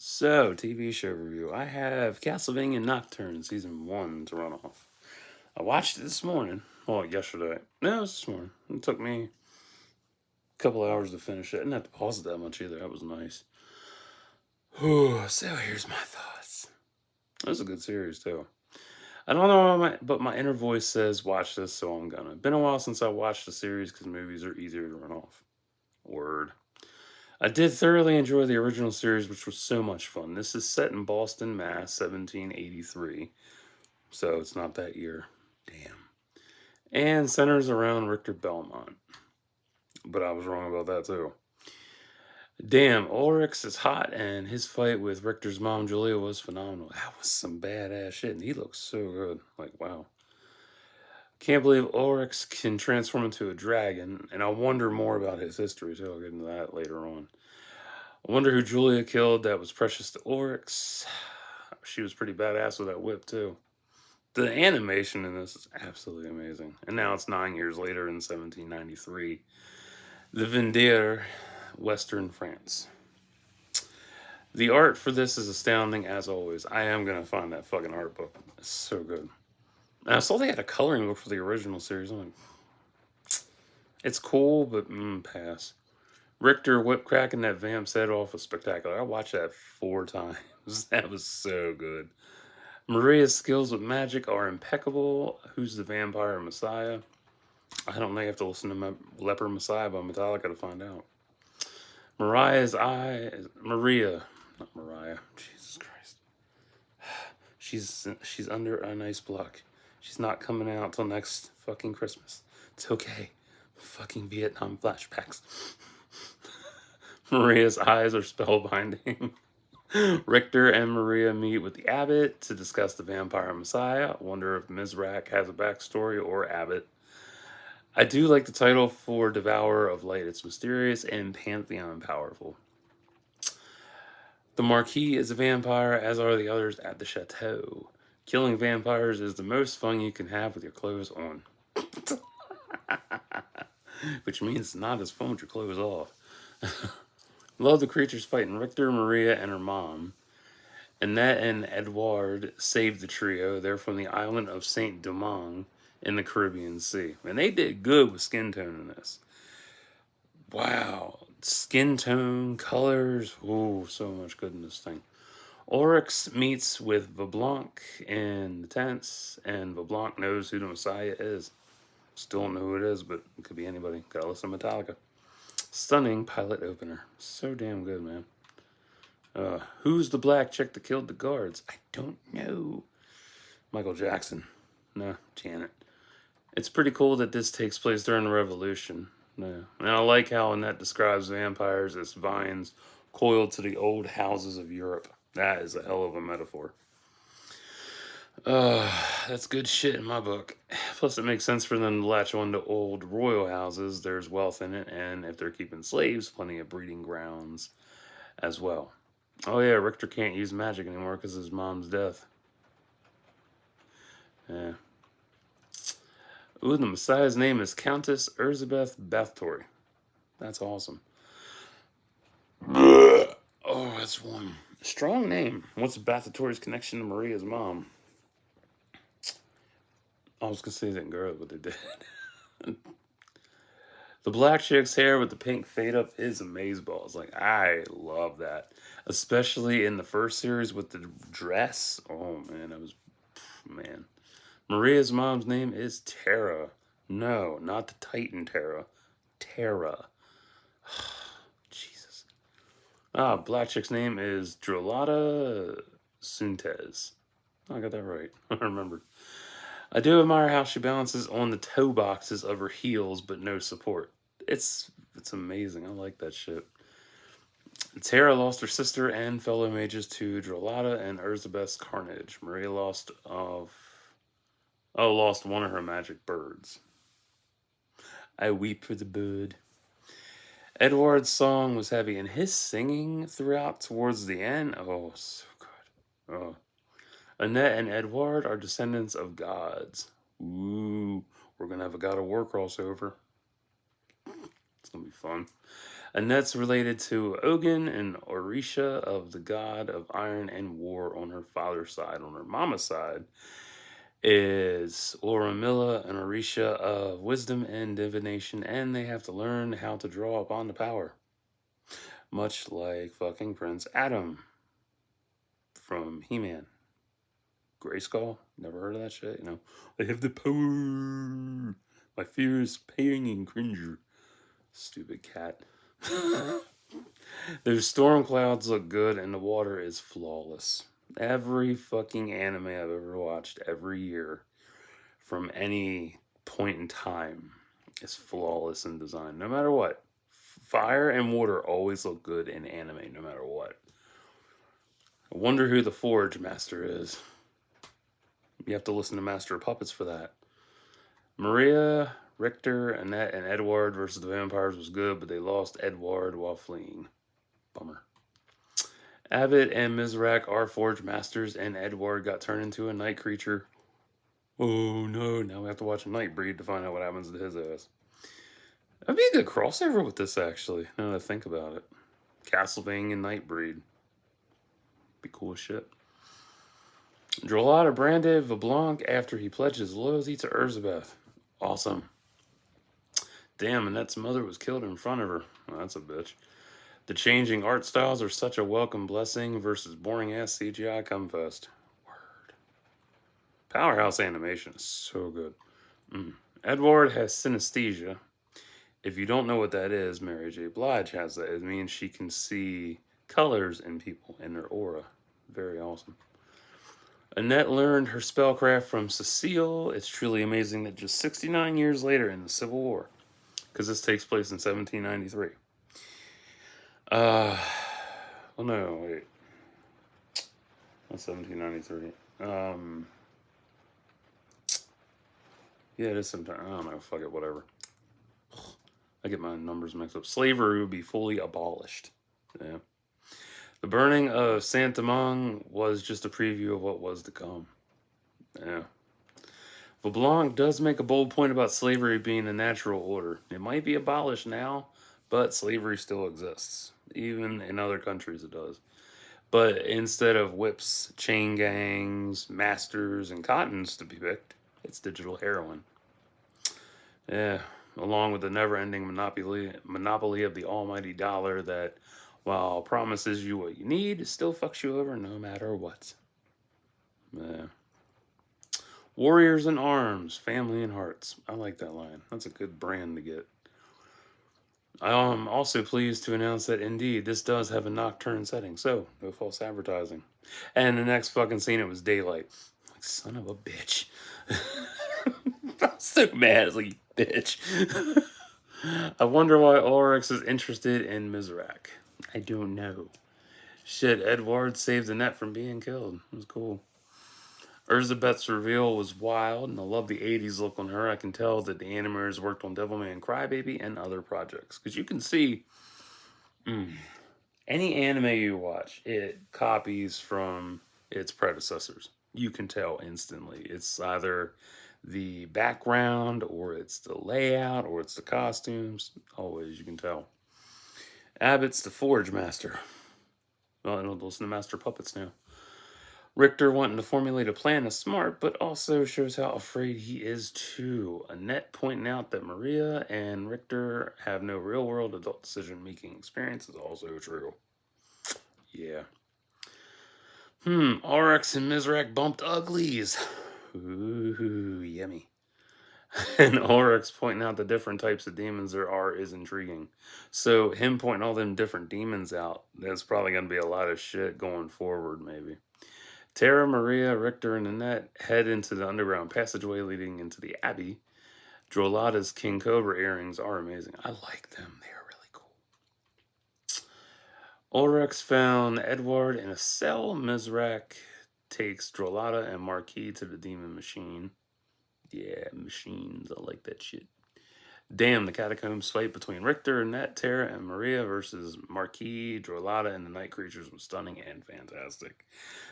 So, TV show review. I have Castlevania Nocturne Season 1 to run off. I watched it this morning. Well, yesterday. No, it was this morning. It took me a couple hours to finish it. I didn't have to pause it that much either. That was nice. So, here's my thoughts. It was a good series, too. I don't know, but my inner voice says watch this, so I'm gonna. Been a while since I watched the series because movies are easier to run off. Word. I did thoroughly enjoy the original series, which was so much fun. This is set in Boston, Mass, 1783, so it's not that year. Damn. And centers around Richter Belmont, but I was wrong about that too. Damn, Ulrich is hot, and his fight with Richter's mom, Julia, was phenomenal. That was some badass shit, and he looks so good. Like, wow. Can't believe Ulrich can transform into a dragon, and I wonder more about his history too. I'll get into that later on. I wonder who Julia killed that was precious to Oryx. She was pretty badass with that whip, too. The animation in this is absolutely amazing. And now it's 9 years later in 1793. The Vendée, Western France. The art for this is astounding as always. I am going to find that fucking art book. It's so good. And I saw they had a coloring book for the original series. I'm like, it's cool, but pass. Richter whip cracking that vamp's head off was spectacular. I watched that 4 times. That was so good. Maria's skills with magic are impeccable. Who's the vampire messiah? I don't know. You have to listen to Leper Messiah by Metallica to find out. Maria, not Mariah. Jesus Christ. She's under an ice block. She's not coming out till next fucking Christmas. It's okay. Fucking Vietnam flashbacks. Maria's eyes are spellbinding. Richter and Maria meet with the abbot to discuss the vampire messiah. I wonder if Mizrak has a backstory or abbot. I do like the title for Devourer of Light. It's mysterious and pantheon powerful. The Marquis is a vampire, as are the others at the chateau. Killing vampires is the most fun you can have with your clothes on. Which means it's not as fun with your clothes off. Love the creatures fighting Richter, Maria, and her mom. Annette and Edouard saved the trio. They're from the island of Saint Domingue in the Caribbean Sea. And they did good with skin tone in this. Wow. Skin tone, colors. Ooh, so much good in this thing. Oryx meets with Vablanc in the tents, and Vablanc knows who the Messiah is. Still don't know who it is, but it could be anybody. Gotta listen to Metallica. Stunning pilot opener. So damn good, man. Who's the black chick that killed the guards? I don't know. Michael Jackson. No, Janet. It's pretty cool that this takes place during the Revolution. Yeah. And I like how Annette describes vampires as vines coiled to the old houses of Europe. That is a hell of a metaphor. That's good shit in my book. Plus, it makes sense for them to latch on to old royal houses. There's wealth in it, and if they're keeping slaves, plenty of breeding grounds as well. Oh yeah, Richter can't use magic anymore because of his mom's death. Yeah. Ooh, the Messiah's name is Countess Elizabeth Bathory. That's awesome. Oh, that's one. Strong name. What's Bathory's connection to Maria's mom? I was gonna say they didn't grow up, but they did. The black chick's hair with the pink fade up is amazeballs. Like, I love that. Especially in the first series with the dress. Oh, man, that was... Man. Maria's mom's name is Tara. No, not the Titan Tara. Tara. Jesus. Black chick's name is Drolata Suntes. I got that right. I remembered. I do admire how she balances on the toe boxes of her heels, but no support. It's amazing. I like that shit. Tara lost her sister and fellow mages to Drolata and Elizabeth's carnage. Maria lost one of her magic birds. I weep for the bird. Edward's song was heavy, and his singing throughout towards the end, oh, so good. Oh. Annette and Edward are descendants of gods. Ooh, we're gonna have a God of War crossover. It's gonna be fun. Annette's related to Ogun and Orisha of the god of iron and war on her father's side. On her mama's side is Oramilla and Orisha of wisdom and divination, and they have to learn how to draw upon the power. Much like fucking Prince Adam from He-Man. Grayskull? Never heard of that shit, you know? I have the power. My fear is pain and cringer. Stupid cat. Those storm clouds look good and the water is flawless. Every fucking anime I've ever watched every year from any point in time is flawless in design, no matter what. Fire and water always look good in anime, no matter what. I wonder who the Forge Master is. You have to listen to Master of Puppets for that. Maria, Richter, Annette, and Edward versus the vampires was good, but they lost Edward while fleeing. Bummer. Abbott and Mizrak are Forge Masters, and Edward got turned into a night creature. Oh no, now we have to watch a Nightbreed to find out what happens to his ass. That'd be a good crossover with this, actually, now that I think about it. Castlevania and Nightbreed. Be cool as shit. Drolata branded Vablanc after he pledged his loyalty to Elizabeth. Awesome. Damn, Annette's mother was killed in front of her. Well, that's a bitch. The changing art styles are such a welcome blessing versus boring ass CGI cumfest. Word. Powerhouse animation is so good. Edward has synesthesia. If you don't know what that is, Mary J. Blige has that. It means she can see colors in people and their aura. Very awesome. Annette learned her spellcraft from Cecile. It's truly amazing that just 69 years later in the Civil War, because this takes place in 1793. Well, no, wait. That's 1793. Yeah, it is sometime. I don't know. Fuck it, whatever. I get my numbers mixed up. Slavery would be fully abolished. Yeah. The burning of Saint-Amand was just a preview of what was to come. Yeah. Vablanc does make a bold point about slavery being a natural order. It might be abolished now, but slavery still exists. Even in other countries, it does. But instead of whips, chain gangs, masters, and cottons to be picked, it's digital heroin. Yeah, along with the never-ending monopoly of the almighty dollar that, while promises you what you need, still fucks you over no matter what. Yeah. Warriors in arms, family in hearts. I like that line. That's a good brand to get. I am also pleased to announce that indeed this does have a Nocturne setting, so no false advertising. And the next fucking scene, it was daylight. Like, son of a bitch. I'm so mad, like, bitch. I wonder why Ulrich is interested in Mizrak. I don't know. Shit, Edward saved Annette from being killed. It was cool. Elizabeth's reveal was wild, and I love the 80s look on her. I can tell that the animators worked on Devilman Crybaby and other projects. Because you can see any anime you watch, it copies from its predecessors. You can tell instantly. It's either the background, or it's the layout, or it's the costumes. Always, you can tell. Abbott's the Forge Master. Well, I don't listen to Master Puppets now. Richter wanting to formulate a plan is smart, but also shows how afraid he is too. Annette pointing out that Maria and Richter have no real-world adult decision-making experience is also true. Yeah. Aurochs and Mizrak bumped uglies. Ooh, yummy. And Aurochs pointing out the different types of demons there are is intriguing. So him pointing all them different demons out, there's probably going to be a lot of shit going forward, maybe. Tara, Maria, Richter, and Annette head into the underground passageway leading into the Abbey. Drolata's King Cobra earrings are amazing. I like them. They are really cool. Ulrich found Edward in a cell. Mizrak takes Drolata and Marquis to the demon machine. Yeah, machines. I like that shit. Damn, the catacombs fight between Richter, Annette, Tara, and Maria versus Marquis, Drolata, and the Night Creatures was stunning and fantastic.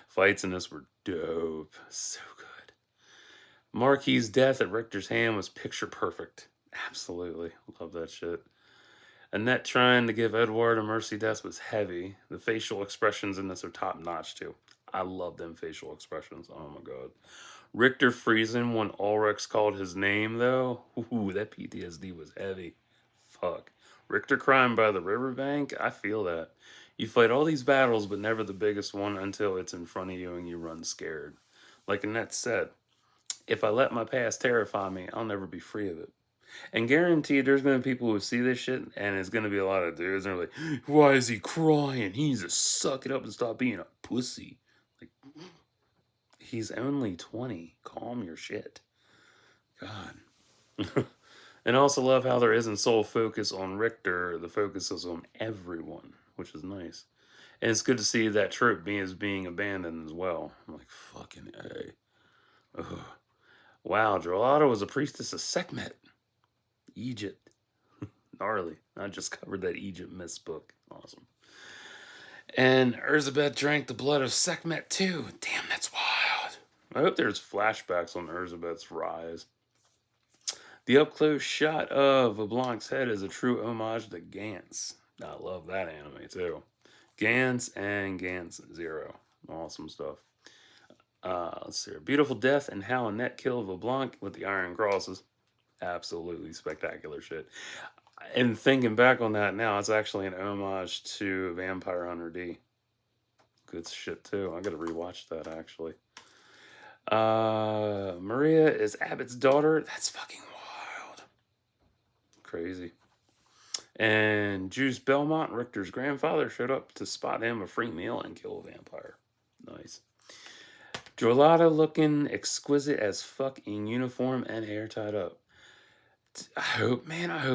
Fights in this were dope. So good. Marquis' death at Richter's hand was picture perfect. Absolutely. Love that shit. Annette trying to give Edward a mercy death was heavy. The facial expressions in this are top notch too. I love them facial expressions. Oh my god. Richter freezing when Ulrich called his name though. Ooh, that PTSD was heavy. Fuck. Richter crying by the riverbank. I feel that. You fight all these battles, but never the biggest one until it's in front of you and you run scared. Like Annette said, if I let my past terrify me, I'll never be free of it. And guaranteed, there's going to be people who see this shit, and it's going to be a lot of dudes, and they're like, why is he crying? He needs to suck it up and stop being a pussy. Like, he's only 20. Calm your shit. God. And I also love how there isn't sole focus on Richter. The focus is on everyone, which is nice. And it's good to see that trope being abandoned as well. I'm like, fucking A. Ugh. Wow, Drolata was a priestess of Sekhmet. Egypt. Gnarly. I just covered that Egypt myths book. Awesome. And Erzsébet drank the blood of Sekhmet too. Damn, that's wild. I hope there's flashbacks on Erzsébet's rise. The up close shot of LeBlanc's head is a true homage to Gantz. I love that anime too. Gantz and Gantz Zero. Awesome stuff. Let's see. Beautiful death and how Annette killed LeBlanc with the Iron Crosses. Absolutely spectacular shit. And thinking back on that now, it's actually an homage to Vampire Hunter D. Good shit too. I gotta rewatch that actually. Maria is Abbott's daughter. That's fucking wild. Crazy. And Juice Belmont, Richter's grandfather, showed up to spot him a free meal and kill a vampire. Nice. Drolata looking exquisite as fuck in uniform and hair tied up. I hope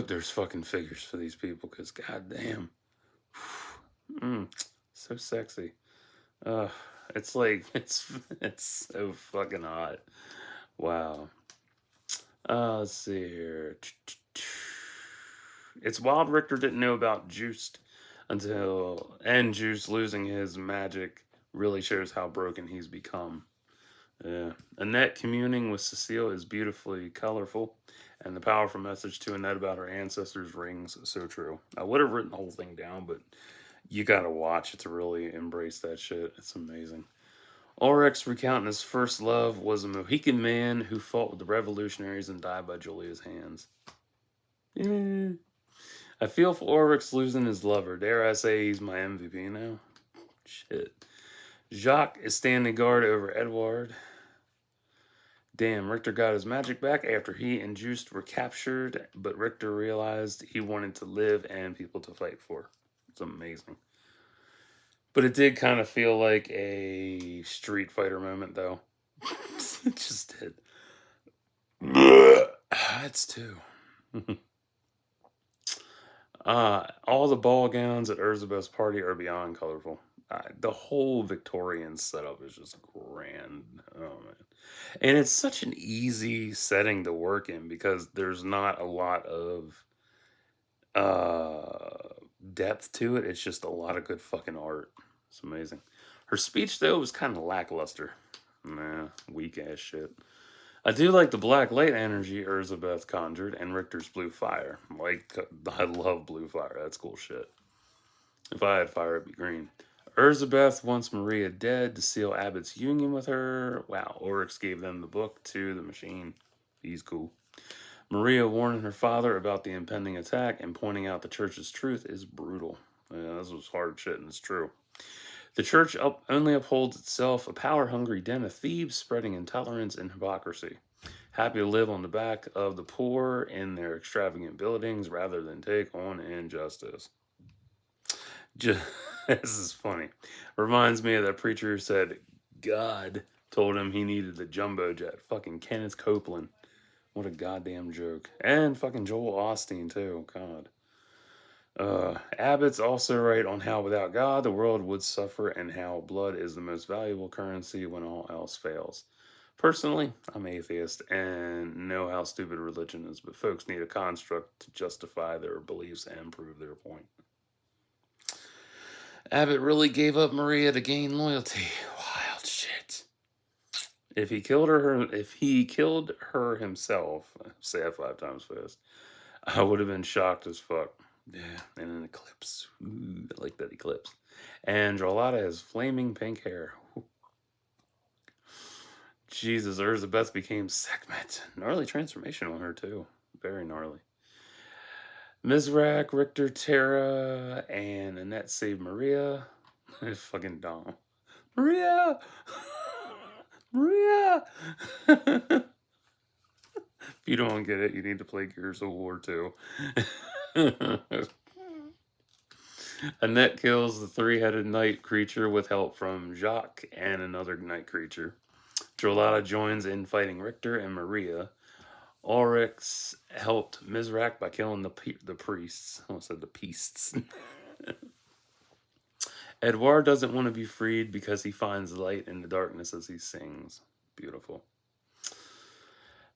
there's fucking figures for these people, because goddamn. So sexy. It's like, it's so fucking hot. Wow. Let's see here. It's wild Richter didn't know about Juiced and Juice losing his magic really shows how broken he's become. Yeah. Annette communing with Cecile is beautifully colorful, and the powerful message to Annette about her ancestors rings so true. I would have written the whole thing down, but you gotta watch it to really embrace that shit. It's amazing. Ulrich's recounting his first love was a Mohican man who fought with the revolutionaries and died by Julia's hands. Yeah. I feel for Ulrich's losing his lover. Dare I say he's my MVP now? Shit. Jacques is standing guard over Edward. Damn, Richter got his magic back after he and Juiced were captured, but Richter realized he wanted to live and people to fight for. It's amazing. But it did kind of feel like a Street Fighter moment, though. It just did. That's two. All the ball gowns at Erzsébet's party are beyond colorful. The whole Victorian setup is just grand. Oh, man. And it's such an easy setting to work in because there's not a lot of depth to it. It's just a lot of good fucking art. It's amazing. Her speech, though, was kind of lackluster. Nah, weak ass shit. I do like the black light energy Erzsébet conjured and Richter's blue fire. Like, I love blue fire. That's cool shit. If I had fire, it'd be green. Erzsébet wants Maria dead to seal Abbott's union with her. Wow, Oryx gave them the book to the machine. He's cool. Maria warning her father about the impending attack and pointing out the church's truth is brutal. Yeah, this was hard shit, and it's true. The church only upholds itself, a power-hungry den of thieves spreading intolerance and hypocrisy. Happy to live on the back of the poor in their extravagant buildings rather than take on injustice. This is funny. Reminds me of that preacher who said God told him he needed the jumbo jet. Fucking Kenneth Copeland. What a goddamn joke. And fucking Joel Osteen, too. God. Abbott's also right on how without God the world would suffer and how blood is the most valuable currency when all else fails. Personally, I'm atheist and know how stupid religion is, but folks need a construct to justify their beliefs and prove their point. Abbott really gave up Maria to gain loyalty. Wild shit. If he killed her himself, say it 5 times fast, I would have been shocked as fuck. Yeah, and an eclipse. Ooh, I like that eclipse. And Drolata has flaming pink hair. Ooh. Jesus, Elizabeth became Sekhmet. Gnarly transformation on her, too. Very gnarly. Mizrak, Richter, Tara, and Annette save Maria. Fucking Dom. Maria! Maria! If you don't get it, you need to play Gears of War 2. Annette kills the three-headed night creature with help from Jacques and another night creature. Drolata joins in fighting Richter and Maria. Oryx helped Mizrak by killing the priests. I almost said the beasts. Edouard doesn't want to be freed because he finds light in the darkness as he sings. Beautiful.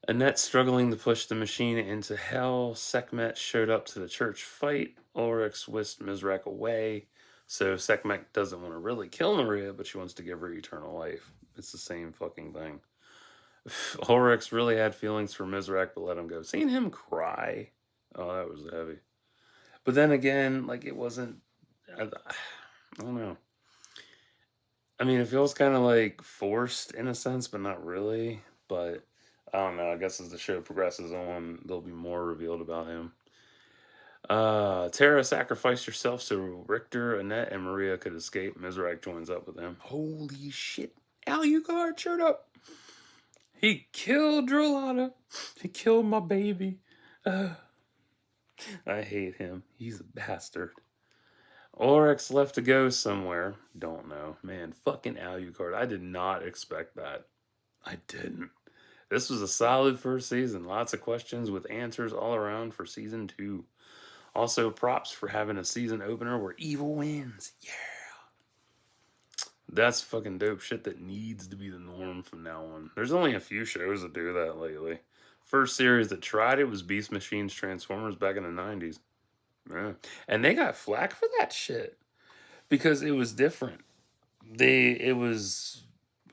Annette struggling to push the machine into hell. Sekhmet showed up to the church fight. Ulrich whisked Mizrak away. So Sekhmet doesn't want to really kill Maria, but she wants to give her eternal life. It's the same fucking thing. Ulrich really had feelings for Mizrak, but let him go. Seeing him cry, oh, that was heavy. But then again, like it wasn't. I don't know. I mean, it feels kind of like forced in a sense, but not really. But I don't know. I guess as the show progresses on, there'll be more revealed about him. Tara sacrificed herself so Richter, Annette, and Maria could escape. Mizrak joins up with them. Holy shit. Alucard showed up. He killed Drolata. He killed my baby. I hate him. He's a bastard. Oryx left to go somewhere. Don't know. Man, fucking Alucard. I did not expect that. I didn't. This was a solid first season. Lots of questions with answers all around for season 2. Also, props for having a season opener where evil wins. Yeah. That's fucking dope shit that needs to be the norm from now on. There's only a few shows that do that lately. First series that tried it was Beast Machines Transformers back in the 90s. Yeah. And they got flack for that shit because it was different. They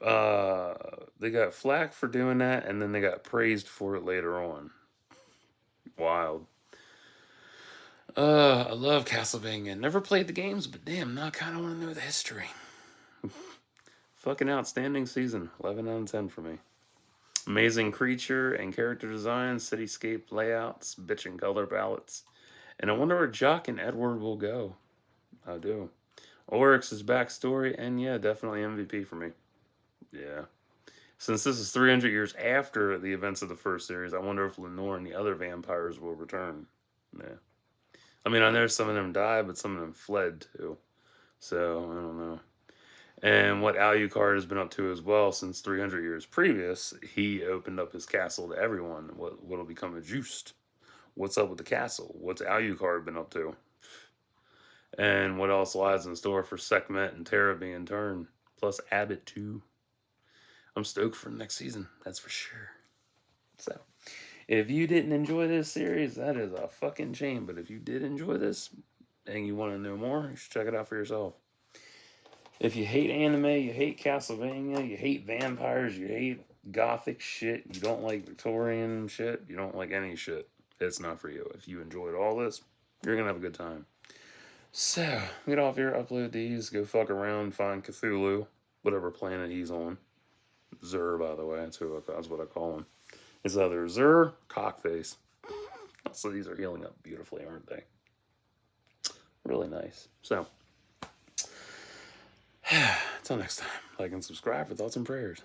got flack for doing that, and then they got praised for it later on. Wild. I love Castlevania. Never played the games, but damn, now I kind of want to know the history. Fucking outstanding season. 11 out of 10 for me. Amazing creature and character design, cityscape layouts, bitchin' color palettes. And I wonder where Jock and Edward will go. I do. Oryx's backstory, and yeah, definitely MVP for me. Yeah. Since this is 300 years after the events of the first series, I wonder if Lenore and the other vampires will return. Yeah. I mean, I know some of them died, but some of them fled too. So, I don't know. And what Alucard has been up to as well since 300 years previous, he opened up his castle to everyone. What'll become a juiced? What's up with the castle? What's Alucard been up to? And what else lies in store for Sekhmet and Terra being turned? Plus Abbott too. I'm stoked for the next season, that's for sure. So, if you didn't enjoy this series, that is a fucking shame. But if you did enjoy this and you want to know more, you should check it out for yourself. If you hate anime, you hate Castlevania, you hate vampires, you hate gothic shit, you don't like Victorian shit, you don't like any shit, it's not for you. If you enjoyed all this, you're going to have a good time. So, get off here, upload these, go fuck around, find Cthulhu, whatever planet he's on. Zur, by the way, that's what I call him. It's either Zur, Cockface. So these are healing up beautifully, aren't they? Really nice. So, until next time, like and subscribe for thoughts and prayers.